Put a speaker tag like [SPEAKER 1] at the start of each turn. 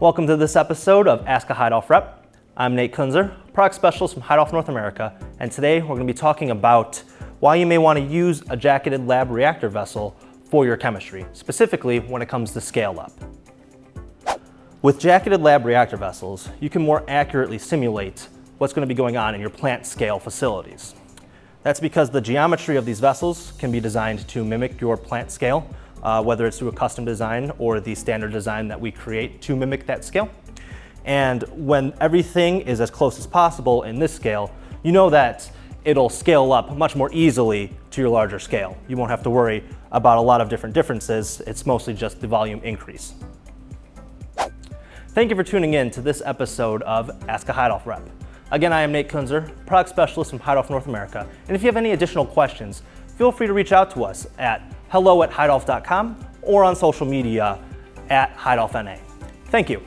[SPEAKER 1] Welcome to this episode of Ask a Heidolph Rep. I'm Nate Kunzer, product specialist from Heidolph North America, and today we're going to be talking about why you may want to use a jacketed lab reactor vessel for your chemistry, specifically when it comes to scale up. With jacketed lab reactor vessels, you can more accurately simulate what's going to be going on in your plant scale facilities. That's because the geometry of these vessels can be designed to mimic your plant scale, whether it's through a custom design or the standard design that we create to mimic that scale. And when everything is as close as possible in this scale, you know that it'll scale up much more easily to your larger scale. You won't have to worry about a lot of different differences. It's mostly just the volume increase. Thank you for tuning in to this episode of Ask a Heidolph Rep. Again, I am Nate Kunzer, product specialist from Heidolph North America. And if you have any additional questions, feel free to reach out to us at hello@heidolph.com or on social media at HeidolphNA. Thank you.